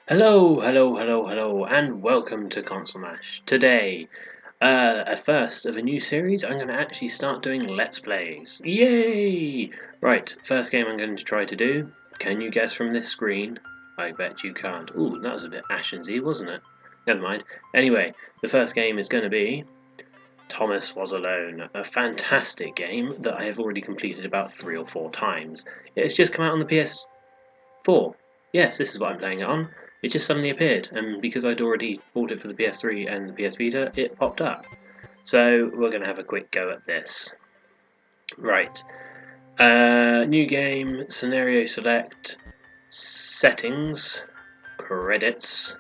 Hello, and welcome to Console Mash. Today, a first of a new series, I'm going to actually start doing Let's Plays. Yay! Right, first game I'm going to try to do. Can you guess from this screen? I bet you can't. Ooh, that was a bit Ashensy, wasn't it? Never mind. Anyway, the first game is going to be Thomas Was Alone, a fantastic game that I have already completed about 3 or 4 times. It's just come out on the PS4. Yes, this is what I'm playing it on. It just suddenly appeared, and because I'd already bought it for the PS3 and the PS Vita, it popped up. So we're going to have a quick go at this. Right. New game, scenario select, settings, credits,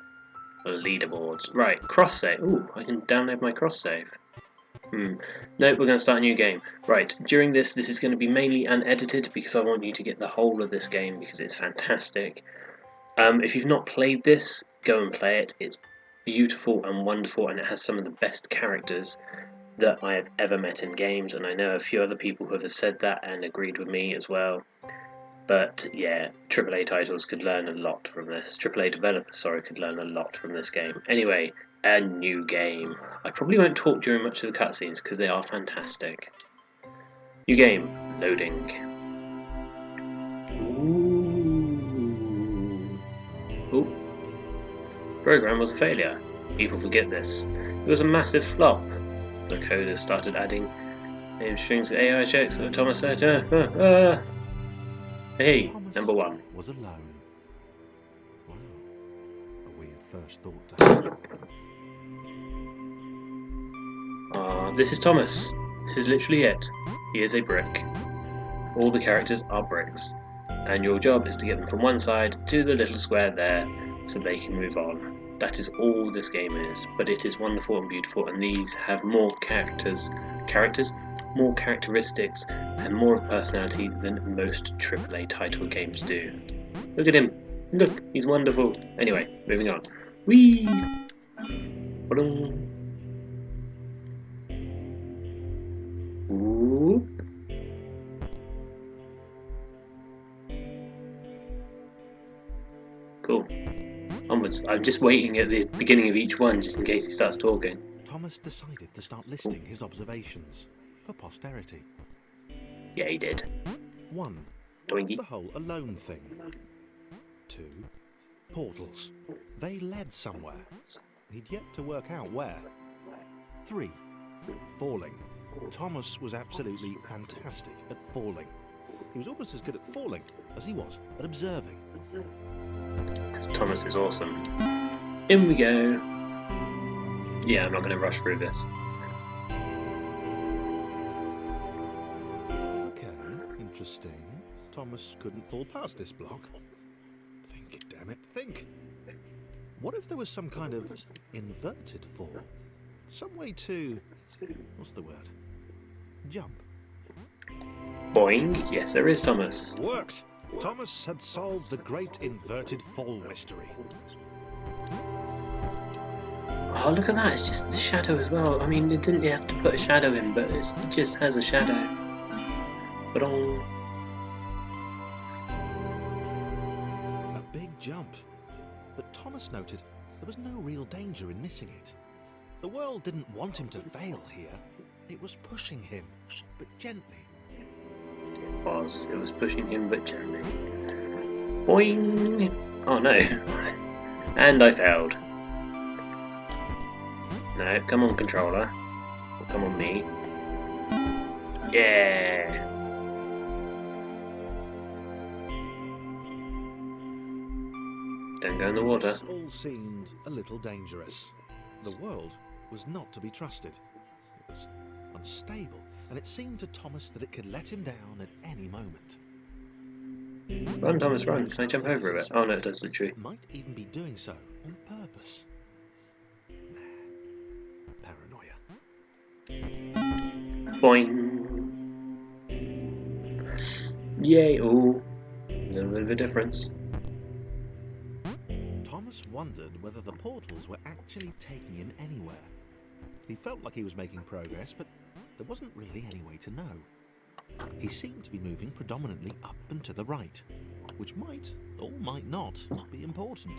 leaderboards. Right, cross save. Ooh, I can download my cross save. Nope, we're going to start a new game. Right, during this is going to be mainly unedited because I want you to get the whole of this game because it's fantastic. If you've not played this, go and play it. It's beautiful and wonderful, and it has some of the best characters that I have ever met in games, and I know a few other people who have said that and agreed with me as well. But yeah, AAA titles could learn a lot from this. AAA developers, could learn a lot from this game. Anyway, a new game. I probably won't talk during much of the cutscenes because they are fantastic. New game, loading. Ooh. Program was a failure. People forget this. It was a massive flop. The coder started adding name strings to AI checks. Thomas said, Hey, Thomas number one. Was alone. Wow. A weird first thought to have. This is Thomas. This is literally it. He is a brick. All the characters are bricks. And your job is to get them from one side to the little square there so they can move on. That is all this game is, but it is wonderful and beautiful, and these have more more characteristics, and more of personality than most AAA title games do. Look at him! Look, he's wonderful! Anyway, moving on. Whee! Whoop. Cool. Onwards. I'm just waiting at the beginning of each one just in case he starts talking. Thomas decided to start listing his observations for posterity. Yeah, he did. 1. Doinky. The whole alone thing. 2. Portals. They led somewhere. He'd yet to work out where. 3. Falling. Thomas was absolutely fantastic at falling. He was almost as good at falling as he was at observing. Because Thomas is awesome. In we go. Yeah, I'm not going to rush through this. Okay, interesting. Thomas couldn't fall past this block. Think, damn it, think! What if there was some kind of inverted fall? Some way to... what's the word? Jump. Boing. Yes, there is, Thomas. Worked! Thomas had solved the great inverted fall mystery. Oh, look at that. It's just the shadow as well. I mean, it didn't have to put a shadow in, but it just has a shadow. Ba-dong. A big jump. But Thomas noted there was no real danger in missing it. The world didn't want him to fail here. It was pushing him, but gently. It was pushing him, but gently. Boing. Oh, no. And I failed. No, come on, controller. Or come on, me. Yeah. Don't go in the water. This all seemed a little dangerous. The world was not to be trusted. It was unstable, and it seemed to Thomas that it could let him down at any moment. Run, Thomas, run. Can I jump over a bit? Oh, no, it does literally. It might even be doing so on purpose. Nah. Paranoia. Boing. Yay. Ooh. A little bit of a difference. Thomas wondered whether the portals were actually taking him anywhere. He felt like he was making progress, but there wasn't really any way to know. He seemed to be moving predominantly up and to the right, which might, or might not, be important.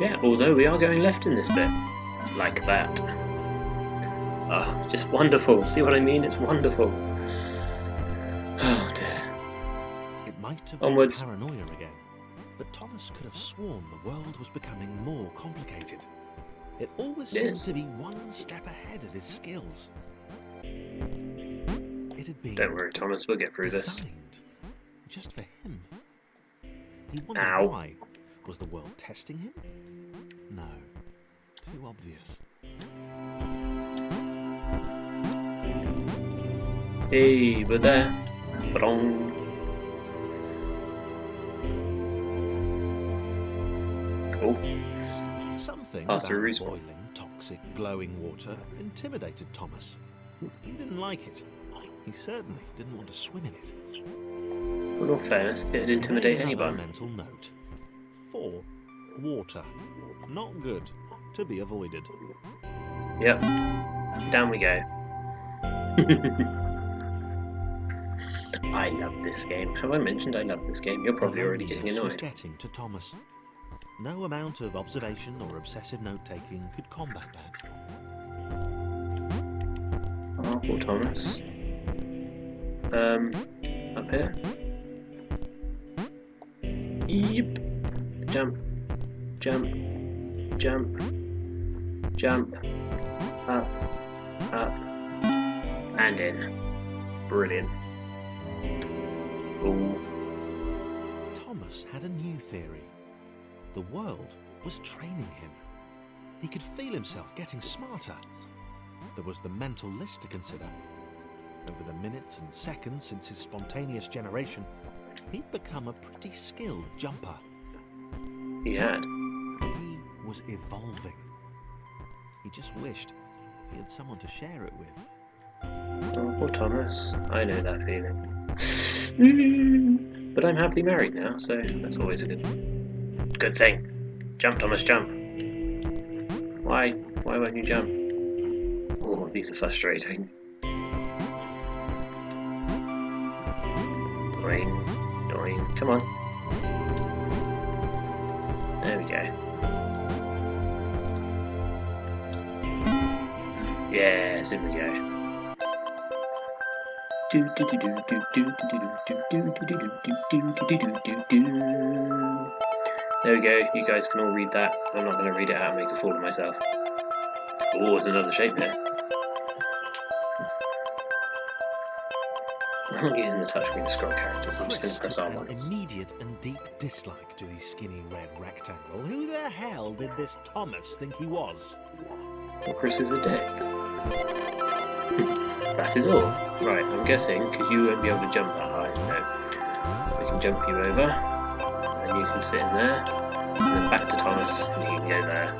Yeah, although we are going left in this bit. Like that. Ah, just wonderful. See what I mean? It's wonderful. Oh dear. It might have Onwards. been paranoia again, but Thomas could have sworn the world was becoming more complicated. It always seemed Yes. to be one step ahead of his skills. It had been Don't worry, Thomas, we'll get through this. designed just for him. He wondered Ow. why. Was the world testing him? No. Too obvious. Hey, we're there. Ba-dong. Cool. Something After about a respawn. boiling, toxic, glowing water intimidated Thomas. He didn't like it. He certainly didn't want to swim in it. In all fairness, it'd intimidate Made another anyone. mental note. 4. Water. Not good. To be avoided. Yep. Down we go. I love this game. Have I mentioned I love this game? You're probably The already getting loneliness was annoyed. getting to Thomas. No amount of observation or obsessive note-taking could combat that. Oh, poor Thomas. Up here. Yep. Jump. Jump. Jump. Jump. Up. Up. And in. Brilliant. Ooh. Thomas had a new theory. The world was training him. He could feel himself getting smarter. There was the mental list to consider. Over the minutes and seconds since his spontaneous generation, he'd become a pretty skilled jumper. He had. He was evolving. He just wished he had someone to share it with. Oh, poor Thomas. I know that feeling. But I'm happily married now, so that's always a good thing. Jump, Thomas, jump. Why? Why won't you jump? Oh, these are frustrating. Doing, doing. Come on. There we go. Yes, in we go. There we go, you guys can all read that. I'm not going to read it out and make a fool of myself. Oh, there's another shape there. I'm not using the touchscreen to scroll characters, I'm just going Chris to press took R an once. immediate and deep dislike to his skinny red rectangle. Who the hell did this Thomas think he was? Well, Chris is a dick. That is all. Right, I'm guessing, because you won't be able to jump that high, no. We can jump you over, and you can sit in there, and then back to Thomas, and you can go there.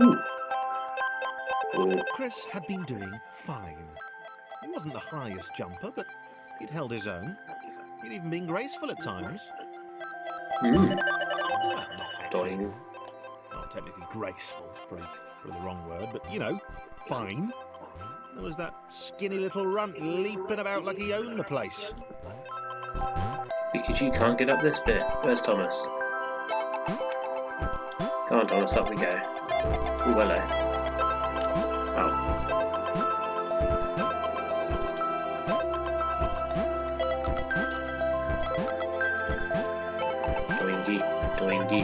Ooh. Ooh. Chris had been doing fine. He wasn't the highest jumper, but he'd held his own. He'd even been graceful at times. Mm. Well, not actually. Doing. Not technically graceful, it's probably the wrong word, but you know, fine. There was that skinny little runt leaping about like he owned the place. Because you can't get up this bit. Where's Thomas? Come on, Thomas, up we go. Ooh, hello. Oh. Doingy, doingy.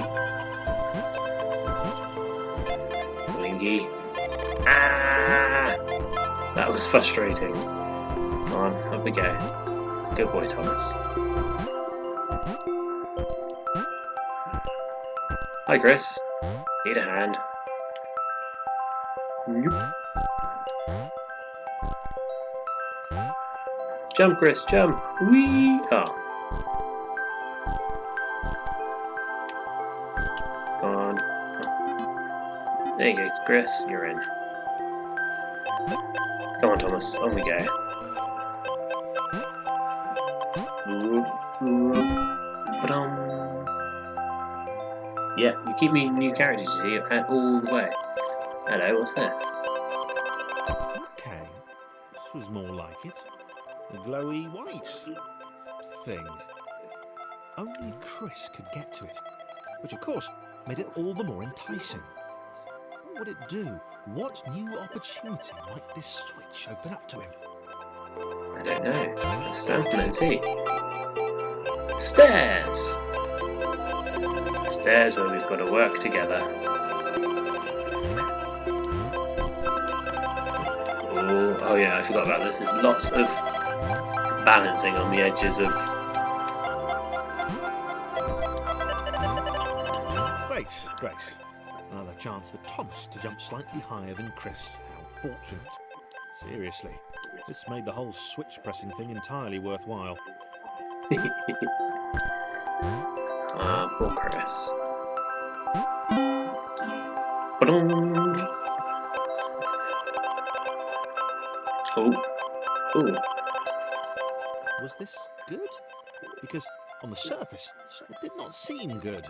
Doingy. Ah! That was frustrating. Come on, up we go. Good boy, Thomas. Hi, Chris. Need a hand. Nope. Jump, Chris, jump. Whee! Oh. Come on. There you go, Chris. You're in. Come on, Thomas. On we go. Ba-dum. Yeah, you keep me new characters, you see, and all the way. Hello, what's this? Okay, this was more like it. A glowy white thing. only Chris could get to it, which of course made it all the more enticing. What would it do? What new opportunity might this switch open up to him? I don't know. Let's stand on it and see. Stairs! Stairs where we've got to work together. Oh yeah, I forgot about this. There's lots of balancing on the edges of... Grace. Another chance for Thomas to jump slightly higher than Chris. How fortunate. Seriously, this made the whole switch pressing thing entirely worthwhile. Ah, poor Chris. Ba-dum. Oh. Was this good? Because on the surface, it did not seem good.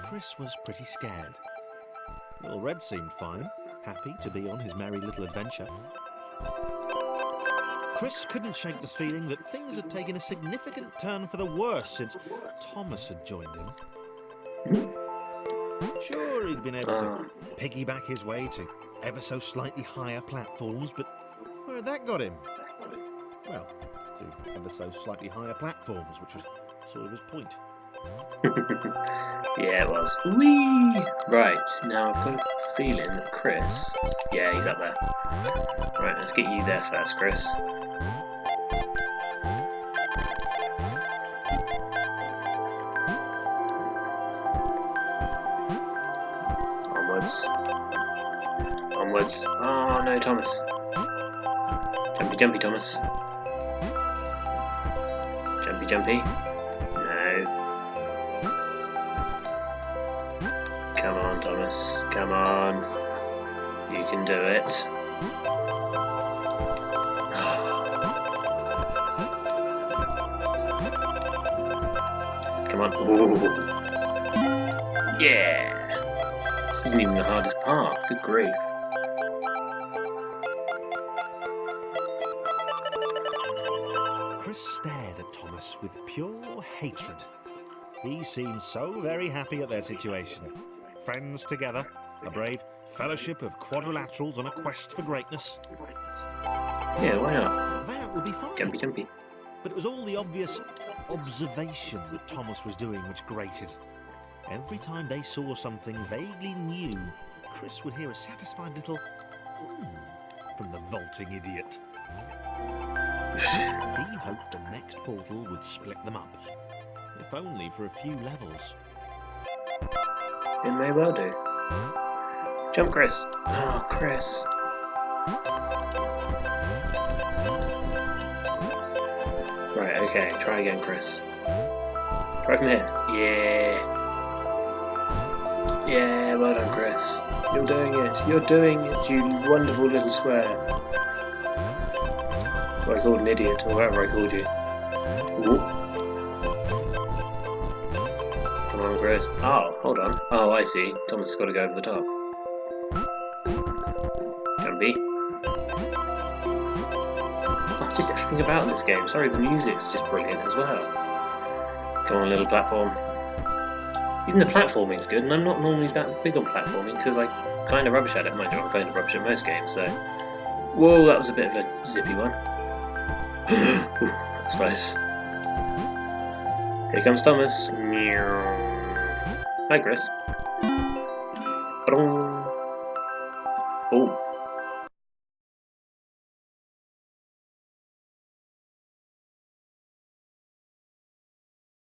Chris was pretty scared. Little Red seemed fine, happy to be on his merry little adventure. Chris couldn't shake the feeling that things had taken a significant turn for the worse since Thomas had joined him. Sure, he'd been able to piggyback his way to ever so slightly higher platforms, but where had that got him? Well, to ever so slightly higher platforms, which was sort of his point. Yeah, it was. Whee! Right, now I've got a feeling that Chris... Yeah, he's up there. Right, let's get you there first, Chris. Onwards. Oh no, Thomas. Jumpy, Thomas. Jumpy. No. Come on, Thomas. Come on. You can do it. Come on. Ooh. Yeah. This isn't even the hardest part. Good grief. Chris stared at Thomas with pure hatred. He seemed so very happy at their situation. Friends together, a brave fellowship of quadrilaterals on a quest for greatness. Yeah, why not? That would be fine. Jumpy. But it was all the obvious observation that Thomas was doing which grated. Every time they saw something vaguely new, Chris would hear a satisfied little from the vaulting idiot. He hoped the next portal would split them up, if only for a few levels. It may well do. Jump, Chris. Oh, Chris. Right, okay. Try again, Chris. Try from here. Yeah, well done, Chris. You're doing it, you wonderful little square. What I called an idiot, or whatever I called you. Ooh. Come on, Chris. Oh, hold on. Oh, I see. Thomas has got to go over the top. Jumpy. Oh, just everything about this game. Sorry, the music's just brilliant as well. Come on, little platform. Even the platforming's good, and I'm not normally that big on platforming because I kind of rubbish at it. Mind you, I'm kind of rubbish at most games, so... Whoa, that was a bit of a zippy one. Ooh, that's close. Here comes Thomas. Hi, Chris. Oh.